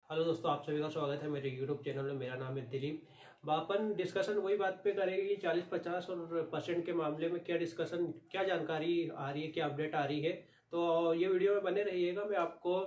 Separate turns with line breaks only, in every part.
Hello दोस्तों, आप सभी का स्वागत है मेरे यूट्यूब चैनल में। मेरा नाम है दिलीप। अपन डिस्कशन वही बात पे करेंगे कि 40-50 और परसेंट के मामले में क्या जानकारी आ रही है, क्या अपडेट आ रही है। तो ये वीडियो में बने रहिएगा। मैं आपको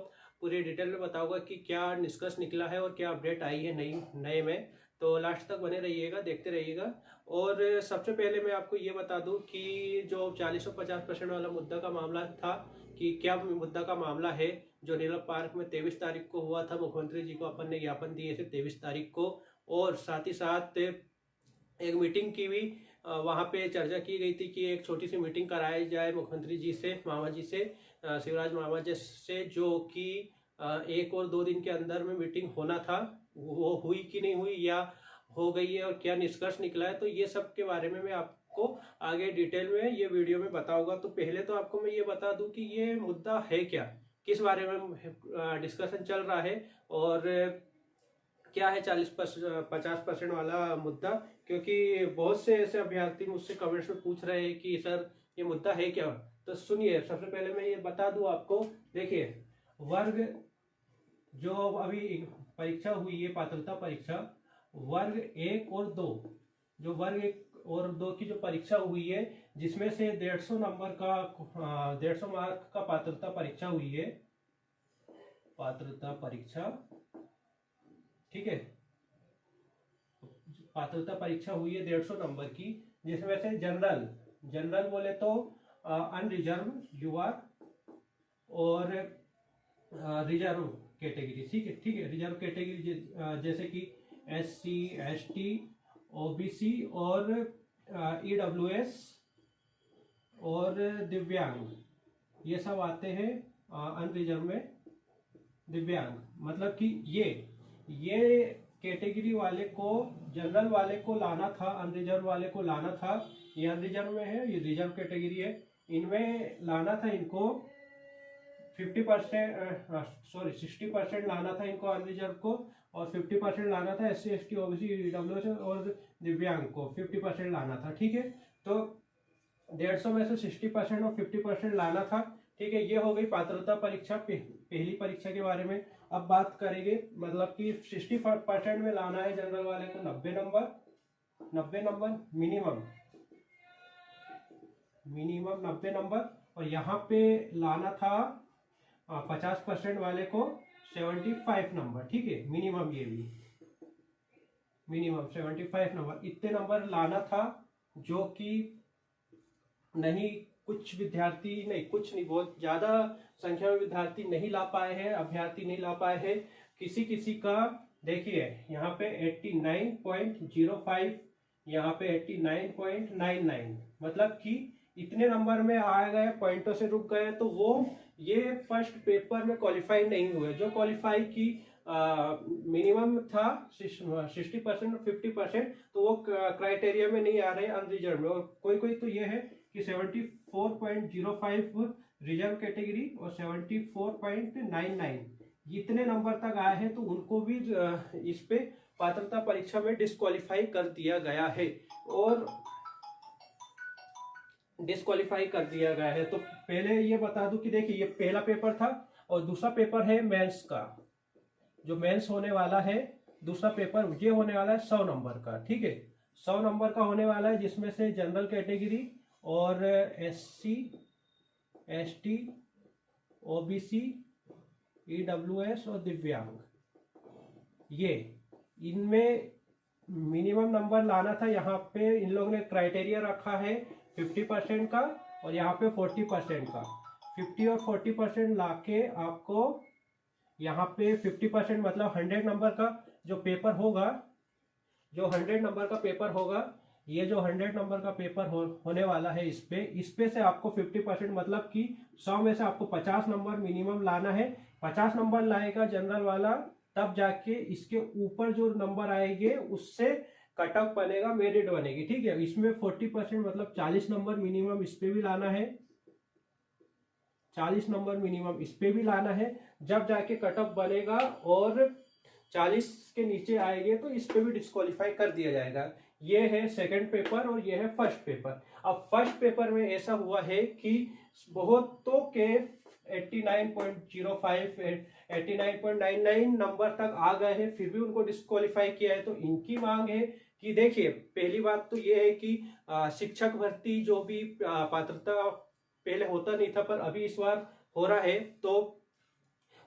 पूरी डिटेल में बताऊंगा कि क्या निष्कर्ष निकला है और क्या अपडेट आई है नई नए में। तो लास्ट तक बने रहिएगा, देखते रहिएगा। और सबसे पहले मैं आपको ये बता दूं कि जो 40 और 50% वाला मुद्दा का मामला था, कि क्या मुद्दा का मामला है जो नीलम पार्क में 23 तारीख को हुआ था। मुख्यमंत्री जी को अपन ने ज्ञापन दिए थे 23 तारीख को, और साथ ही साथ एक मीटिंग की भी वहाँ पे चर्चा की गई थी कि एक छोटी सी मीटिंग कराई जाए मुख्यमंत्री जी से, मामा जी से, शिवराज मामा जी से, जो कि 1 और 2 दिन के अंदर में मीटिंग होना था। वो हुई कि नहीं हुई, या हो गई है, और क्या निष्कर्ष निकला है, तो ये सब के बारे में मैं आपको आगे डिटेल में ये वीडियो में बताऊंगा। तो पहले तो आपको मैं ये बता दूं कि ये मुद्दा है क्या, किस बारे में डिस्कशन चल रहा है, और क्या है 40-50% वाला मुद्दा। क्योंकि बहुत से ऐसे अभ्यर्थी मुझसे कमेंट्स में पूछ रहे हैं कि सर ये मुद्दा है क्या। तो सुनिए, सबसे पहले मैं ये बता दूं आपको। देखिए, वर्ग जो अभी परीक्षा हुई है, पात्रता परीक्षा, वर्ग 1 और 2, जो वर्ग 1 और 2 की जो परीक्षा हुई है, जिसमें से 150 नंबर का 150 मार्क का पात्रता परीक्षा हुई है, पात्रता परीक्षा, ठीक है। पात्रता परीक्षा हुई है 150 नंबर की, जिसमें से जनरल जनरल बोले तो अनरिजर्व युवा और रिजर्व कैटेगरी, ठीक है, रिजर्व कैटेगरी जैसे कि SC ST OBC और EWS और दिव्यांग, ये सब आते हैं अनरिजर्व में। दिव्यांग मतलब कि ये कैटेगरी वाले को, जनरल वाले को लाना था, अनरिजर्व वाले को लाना था। ये अनरिजर्व में है, ये रिजर्व कैटेगरी है। इनमें लाना था इनको 60% लाना था इनको, अनरिजर्व को, और 50% लाना था SC ST OBC EWS और दिव्यांग को 50% लाना था, ठीक है। तो 150 में से 60% और 50% लाना था, ठीक है। ये हो गई पात्रता परीक्षा, पहली परीक्षा के बारे में। अब बात करेंगे, मतलब कि 60% में लाना है जनरल वाले को 90 नंबर मिनिमम 90 नंबर, और यहाँ पे लाना था 50% वाले को 75 नंबर, ठीक है, मिनिमम। ये भी मिनिमम 75 नंबर, इतने नंबर लाना था, जो कि नहीं, कुछ विद्यार्थी नहीं, कुछ नहीं, बहुत ज्यादा संख्या में विद्यार्थी नहीं ला पाए हैं, अभ्यर्थी नहीं ला पाए हैं। किसी किसी का देखिए यहाँ पे 89.05, यहाँ पे 89.99, मतलब कि इतने नंबर में आ गए, पॉइंटों से रुक गए, तो वो ये फर्स्ट पेपर में क्वालिफाई नहीं हुए। जो क्वालिफाई की मिनिमम था 60% और 50%, तो वो क्राइटेरिया में नहीं आ रहे अनरिजर्व में। और कोई कोई तो ये है कि 74.05 रिजर्व कैटेगरी और 74.99, इतने नंबर तक आए हैं, तो उनको भी इस पे पात्रता परीक्षा में डिस्क्वालीफाई कर दिया गया है, और डिस्क्वालीफाई कर दिया गया है। तो पहले ये बता दूं कि देखिए, ये पहला पेपर था, और दूसरा पेपर है मेंस का। जो मेंस होने वाला है, दूसरा पेपर ये होने वाला है 100 नंबर का, ठीक है, 100 नंबर का होने वाला है, जिसमें से जनरल कैटेगरी और SC ST OBC EWS और दिव्यांग, ये इनमें मिनिमम नंबर लाना था। यहाँ पे इन लोगों ने क्राइटेरिया रखा है 50% का, और यहाँ पे 40% का। 50 और 40% लाके आपको यहाँ पे 50% मतलब 100 नंबर का जो पेपर होगा, जो 100 नंबर का पेपर होगा, ये जो 100 नंबर का पेपर होने वाला है, इस पे से आपको 50% मतलब कि 100 में से आपको 50 नंबर मिनिमम लाना है। 50 नंबर लाएगा जनरल वाला, तब जाके इसके ऊपर जो नंबर आएंगे उससे कट ऑफ बनेगा, मेरिट बनेगी, ठीक है। इसमें 40% मतलब 40 नंबर मिनिमम इस पे भी लाना है, 40 नंबर मिनिमम इस पे भी लाना है, जब जाके कट ऑफ बनेगा। और 40 के नीचे आएंगे तो इस पे भी डिस्क्वालीफाई कर दिया जाएगा। ये है सेकंड पेपर और ये है फर्स्ट पेपर। अब फर्स्ट पेपर में ऐसा हुआ है कि बहुतों के 89.05 89.99 नंबर तक आ गए हैं, फिर भी उनको डिस्क्वालीफाई किया है। तो इनकी मांग है कि देखिए, पहली बात तो ये है कि शिक्षक भर्ती जो भी पात्रता पहले होता नहीं था पर अभी इस बार हो रहा है, तो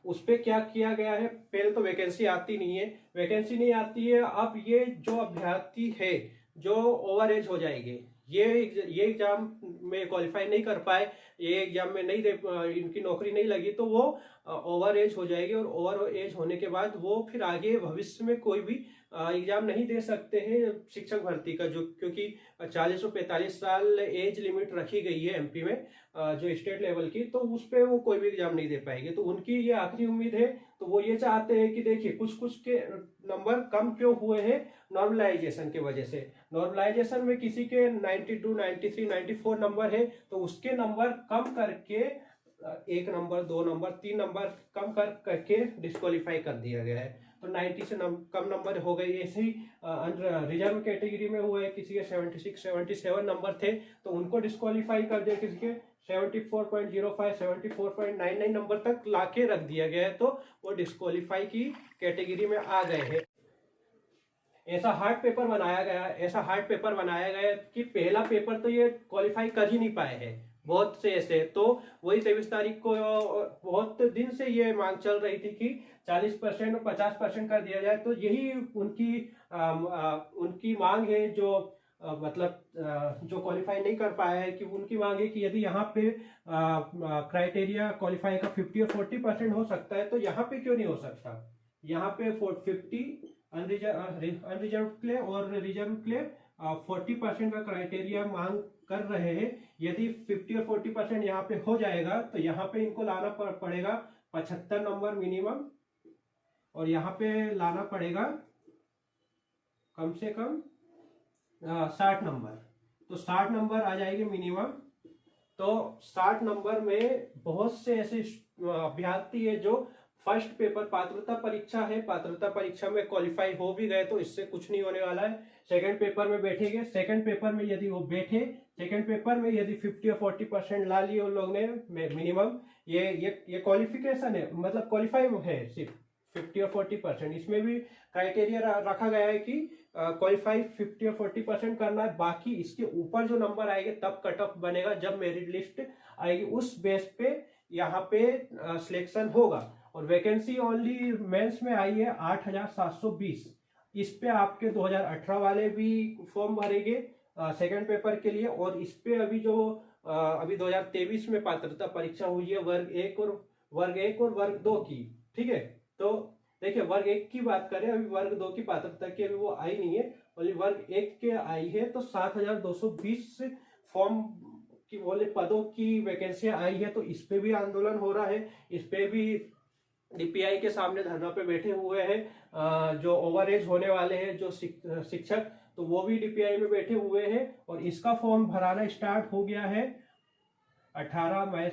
उस पर क्या किया गया है, पहले तो वैकेंसी आती नहीं है, वैकेंसी नहीं आती है। अब ये जो अभ्यर्थी है जो ओवर एज हो जाएंगे, ये एग्जाम में क्वालिफाई नहीं कर पाए, ये एग्जाम में नहीं दे, इनकी नौकरी नहीं लगी, तो वो ओवर एज हो जाएगी। और ओवर एज होने के बाद वो फिर आगे भविष्य में कोई भी एग्जाम नहीं दे सकते हैं शिक्षक भर्ती का, जो क्योंकि 40 और 45 साल एज लिमिट रखी गई है एमपी में जो स्टेट लेवल की, तो उस पर वो कोई भी एग्जाम नहीं दे पाएंगे। तो उनकी ये आखिरी उम्मीद है। तो वो ये चाहते हैं कि देखिए, कुछ कुछ के नंबर कम क्यों हुए हैं, नॉर्मलाइजेशन की वजह से। नॉर्मलाइजेशन में किसी के 92, 93, 94 नंबर है, तो उसके नंबर कम करके 1 नंबर, 2 नंबर, 3 नंबर कम करके डिस्क्वालीफाई कर दिया गया है। तो 90 से कम नंबर हो गए। ऐसे ही रिजर्व कैटेगरी में हुआ है, किसी के 76, 77 नंबर थे तो उनको डिस्क्वालीफाई कर दिया, किसी के 74.05, 74.99 नंबर तक लाके रख दिया गया है, तो वो डिस्क्वालीफाई की कैटेगरी में आ गए हैं। ऐसा हार्ड पेपर बनाया गया कि पहला पेपर तो ये क्वालिफाई कर ही नहीं पाए हैं बहुत से ऐसे। तो वही 23 तारीख को बहुत दिन से ये मांग चल रही थी कि 40% और 50% कर दिया जाए। तो यही उनकी मांग है, जो जो क्वालिफाई नहीं कर पाया है, कि उनकी मांग है कि यदि यहाँ पे क्राइटेरिया क्वालिफाई का 50 और 40% हो सकता है, तो यहाँ पे क्यों नहीं हो सकता। यहाँ पे 50 अनरिजर्व के लिए और रिजर्व के लिए 40% का क्राइटेरिया मांग कर रहे हैं। यदि 50 और 40% यहाँ पे हो जाएगा तो यहाँ पे इनको लाना पड़ेगा 75 नंबर मिनिमम, और यहाँ पे लाना पड़ेगा कम से कम 60 नंबर। तो 60 नंबर आ जाएगी मिनिमम। तो 60 नंबर में बहुत से ऐसे अभ्यर्थी है जो फर्स्ट पेपर पात्रता परीक्षा है, पात्रता परीक्षा में क्वालिफाई हो भी गए, तो इससे कुछ नहीं होने वाला है। सेकंड पेपर में बैठेंगे, सेकंड पेपर में यदि वो बैठे, सेकंड पेपर में यदि 50 और 40% ला लिए उन लोग ने मिनिमम, ये क्वालिफिकेशन है, मतलब क्वालिफाई है सिर्फ 50 और 40%। इसमें भी क्राइटेरिया रखा गया है कि क्वालिफाई 50 और 40% करना है। बाकी इसके ऊपर जो नंबर आएंगे तब कट ऑफ बनेगा, जब मेरिट लिस्ट आएगी उस बेस पे यहाँ पे सिलेक्शन होगा। और वैकेंसी ओनली मेंस में आई है 8720। इस पे आपके 2018 वाले भी फॉर्म भरेंगे सेकंड पेपर के लिए, और इस पे अभी 2023 में पात्रता परीक्षा हुई है वर्ग 1 और वर्ग 2 की। ठीक है, तो देखिए वर्ग 1 की बात करें, अभी वर्ग 2 की पात्रता की अभी वो आई नहीं है, और वर्ग 1 के आई है। तो 7220 फॉर्म की बोले पदों की वैकेंसी आई है। तो इस पे भी आंदोलन हो रहा है, इस पे भी डीपीआई के सामने धरना पे बैठे हुए हैं जो ओवर एज होने वाले हैं, जो शिक्षक, तो वो भी डीपीआई में बैठे हुए हैं। और इसका फॉर्म भराना स्टार्ट हो गया है 18 मई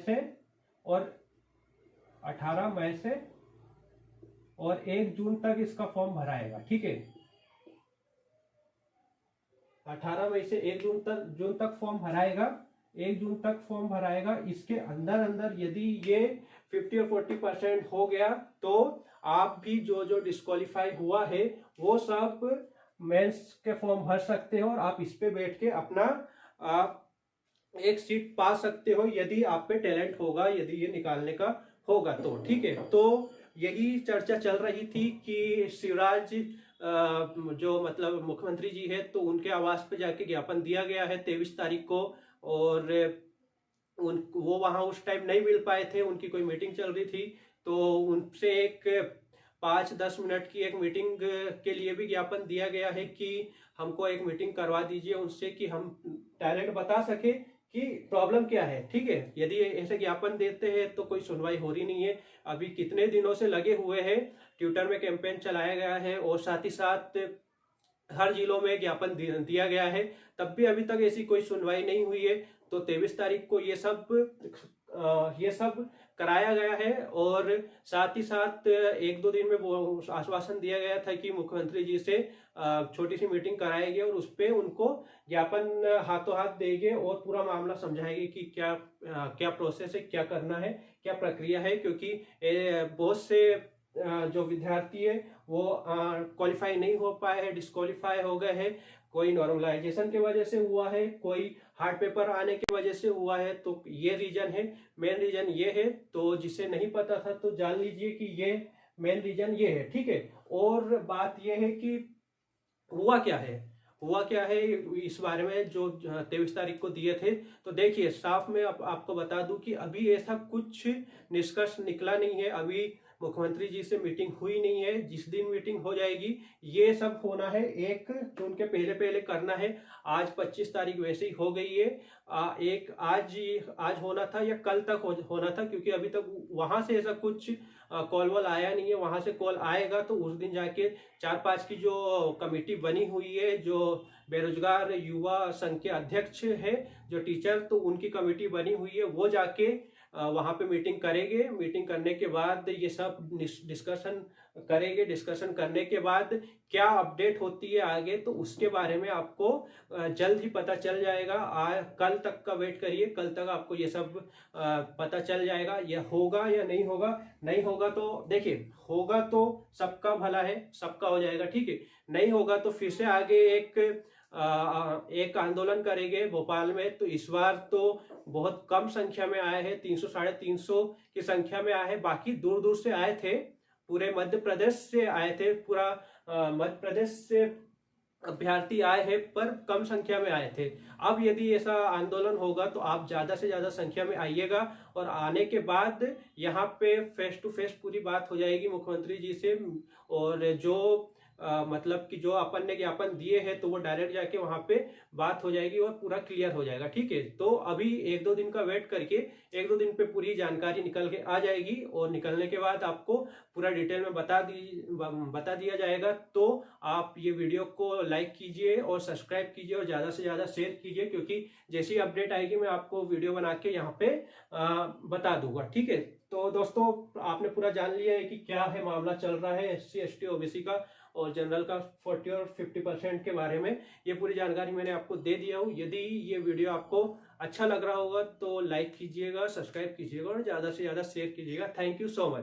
से, और 1 जून तक इसका फॉर्म भराएगा। ठीक है, 18 मई से 1 जून तक फॉर्म भराएगा, 1 जून तक फॉर्म भराएगा। इसके अंदर यदि ये 50 और 40% हो गया तो आप भी जो डिस्क्वालीफाई हुआ है वो सब मेंस के फॉर्म भर सकते हो, और आप इस पे बैठ के अपना एक सीट पा सकते हो, यदि आप पे टैलेंट होगा, यदि ये निकालने का होगा तो। ठीक है, तो यही चर्चा चल रही थी कि शिवराज जो मतलब मुख्यमंत्री जी है, तो उनके आवास पे जाके ज्ञापन दिया गया है 23 तारीख को, और वो वहां उस टाइम नहीं मिल पाए थे, उनकी कोई मीटिंग चल रही थी। तो उनसे एक 5-10 मिनट की एक मीटिंग के लिए भी ज्ञापन दिया गया है कि हमको एक मीटिंग करवा दीजिए उनसे, कि हम टैलेंट बता सके कि प्रॉब्लम क्या है। ठीक है, यदि ऐसे ज्ञापन देते हैं तो कोई सुनवाई हो रही नहीं है। अभी कितने दिनों से लगे हुए हैं, ट्विटर में कैंपेन चलाया गया है, और साथ ही साथ हर जिलों में ज्ञापन दिया गया है, तब भी अभी तक ऐसी कोई सुनवाई नहीं हुई है। तो 23 तारीख को ये सब कराया गया है। और साथ ही साथ एक दो दिन में वो आश्वासन दिया गया था कि मुख्यमंत्री जी से छोटी सी मीटिंग कराएंगे और उस पर उनको ज्ञापन हाथों हाथ देंगे और पूरा मामला समझाएंगे कि क्या क्या प्रोसेस है, क्या करना है, क्या प्रक्रिया है। क्योंकि बहुत से जो विद्यार्थी है वो क्वालिफाई नहीं हो पाए हैं, डिस्क्वालीफाई हो गए हैं। कोई नॉर्मलाइजेशन की वजह से हुआ है, कोई हार्ड पेपर आने की वजह से हुआ है। तो ये रीजन है, मेन रीजन ये है। तो जिसे नहीं पता था तो जान लीजिए कि ये मेन रीजन ये है, ठीक है। और बात ये है कि हुआ क्या है, हुआ क्या है इस बारे में जो 23 तारीख को दिए थे। तो देखिए साफ में आपको बता दूं कि अभी ऐसा कुछ निष्कर्ष निकला नहीं है। अभी मुख्यमंत्री जी से मीटिंग हुई नहीं है। जिस दिन मीटिंग हो जाएगी ये सब होना है 1 जून के पहले पहले करना है। आज 25 तारीख वैसे ही हो गई है। एक आज होना था या कल तक होना था, क्योंकि अभी तक वहां से ऐसा कुछ कॉल वॉल आया नहीं है। वहां से कॉल आएगा तो उस दिन जाके 4-5 की जो कमेटी बनी हुई है, जो बेरोजगार युवा संघ के अध्यक्ष है, जो टीचर, तो उनकी कमेटी बनी हुई है, वो जाके वहां पे मीटिंग करेंगे। मीटिंग करने के बाद ये सब डिस्कशन करेंगे। डिस्कशन करने के बाद क्या अपडेट होती है आगे, तो उसके बारे में आपको जल्द ही पता चल जाएगा। कल तक का वेट करिए, कल तक आपको ये सब पता चल जाएगा। यह होगा या नहीं होगा। नहीं होगा तो देखिए, होगा तो सबका भला है, सबका हो जाएगा, ठीक है। नहीं होगा तो फिर से आगे एक आंदोलन करेंगे भोपाल में। तो इस बार तो बहुत कम संख्या में आए हैं, 300-350 की संख्या में आए हैं। बाकी दूर दूर से आए थे, पूरे मध्य प्रदेश से आए थे, पूरा मध्य प्रदेश से अभ्यर्थी आए हैं, पर कम संख्या में आए थे। अब यदि ऐसा आंदोलन होगा तो आप ज्यादा से ज्यादा संख्या में आइएगा, और आने के बाद यहाँ पे फेस टू फेस पूरी बात हो जाएगी मुख्यमंत्री जी से। और जो मतलब कि जो अपन ने ज्ञापन दिए हैं तो वो डायरेक्ट जाके वहां पे बात हो जाएगी और पूरा क्लियर हो जाएगा, ठीक है। तो अभी 1-2 दिन का वेट करके 1-2 दिन पे पूरी जानकारी निकल के आ जाएगी, और निकलने के बाद आपको पूरा डिटेल में बता दिया जाएगा। तो आप ये वीडियो को लाइक कीजिए और सब्सक्राइब कीजिए और ज्यादा से ज्यादा शेयर कीजिए, क्योंकि जैसी अपडेट आएगी मैं आपको वीडियो बना के यहाँ पे बता दूंगा, ठीक है। तो दोस्तों आपने पूरा जान लिया है कि क्या है मामला चल रहा है SC ST OBC का और जनरल का 40 और 50% के बारे में। ये पूरी जानकारी मैंने आपको दे दिया हूँ। यदि ये वीडियो आपको अच्छा लग रहा होगा तो लाइक कीजिएगा, सब्सक्राइब कीजिएगा और ज़्यादा से ज़्यादा शेयर कीजिएगा। Thank you so much.